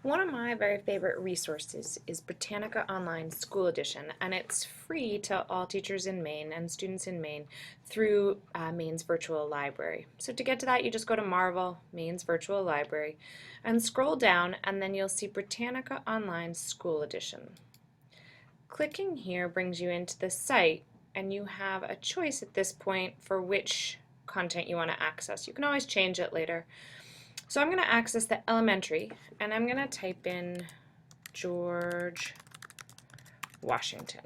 One of my very favorite resources is Britannica Online School Edition, and it's free to all teachers in Maine and students in Maine through Maine's virtual library. So to get to that, you just go to Marvel, Maine's virtual library, and scroll down, and then you'll see Britannica Online School Edition. Clicking here brings you into the site, and you have a choice at this point for which content you want to access. You can always change it later. So I'm going to access the elementary, and I'm going to type in George Washington.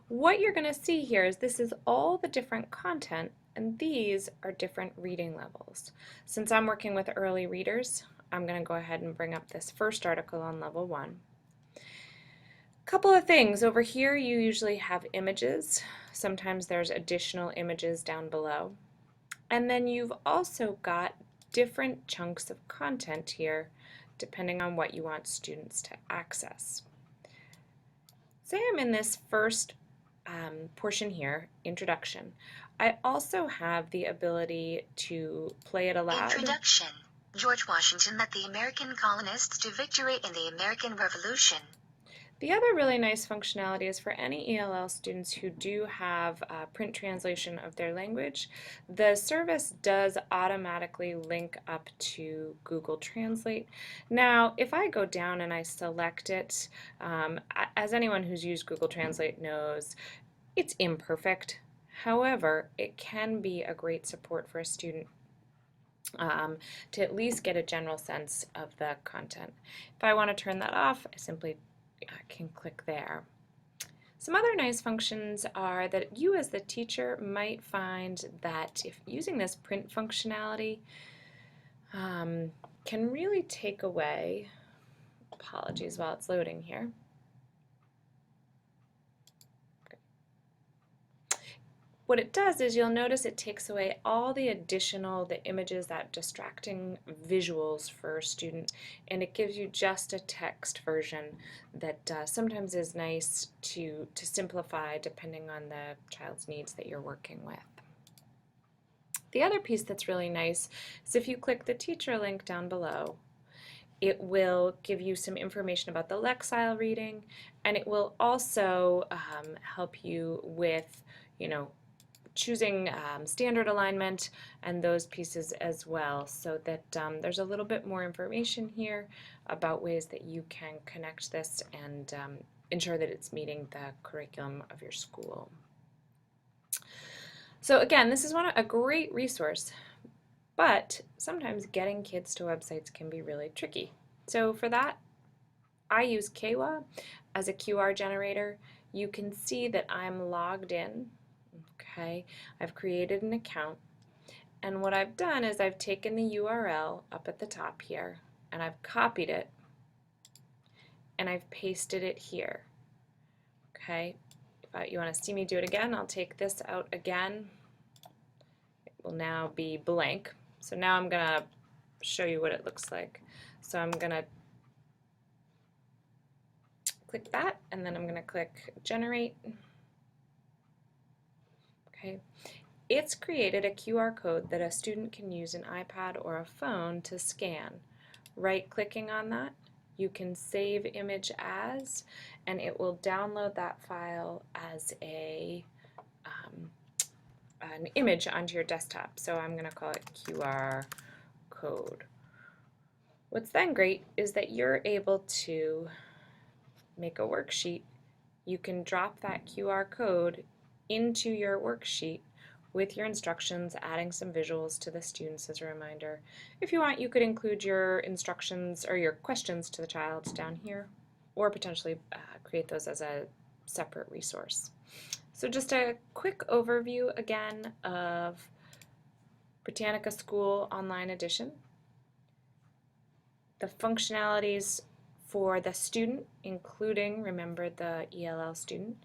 What you're going to see here is this is all the different content, and these are different reading levels. Since I'm working with early readers, I'm going to go ahead and bring up this first article on level 1. Couple of things. Over here you usually have images. Sometimes there's additional images down below. And then you've also got different chunks of content here depending on what you want students to access. Say I'm in this first portion here, introduction. I also have the ability to play it aloud. Introduction. George Washington led the American colonists to victory in the American Revolution. The other really nice functionality is for any ELL students who do have print translation of their language, the service does automatically link up to Google Translate. Now, if I go down and I select it, as anyone who's used Google Translate knows, it's imperfect. However, it can be a great support for a student to at least get a general sense of the content. If I want to turn that off, I simply can click there. Some other nice functions are that you as the teacher might find that if using this print functionality can really take away, apologies while it's loading here. What it does is you'll notice it takes away all the images, that distracting visuals for a student, and it gives you just a text version that sometimes is nice to simplify depending on the child's needs that you're working with. The other piece that's really nice is if you click the teacher link down below, it will give you some information about the Lexile reading, and it will also help you with, choosing standard alignment and those pieces as well, so that there's a little bit more information here about ways that you can connect this and ensure that it's meeting the curriculum of your school. So again, this is a great resource, but sometimes getting kids to websites can be really tricky. So for that, I use Kwa as a QR generator. You can see that I'm logged in. Okay, I've created an account, and what I've done is I've taken the URL up at the top here, and I've copied it, and I've pasted it here. Okay, if you want to see me do it again, I'll take this out again. It will now be blank. So now I'm going to show you what it looks like. So I'm going to click that, and then I'm going to click generate. Okay. It's created a QR code that a student can use an iPad or a phone to scan. Right-clicking on that, you can save image as, and it will download that file as an image onto your desktop. So I'm going to call it QR code. What's then great is that you're able to make a worksheet. You can drop that QR code into your worksheet with your instructions, adding some visuals to the students as a reminder. If you want, you could include your instructions or your questions to the child down here, or potentially create those as a separate resource. So just a quick overview again of Britannica School Online Edition. The functionalities for the student, including, remember, the ELL student,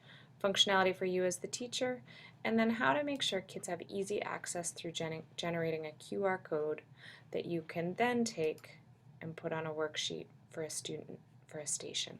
functionality for you as the teacher, and then how to make sure kids have easy access through generating a QR code that you can then take and put on a worksheet for a student for a station.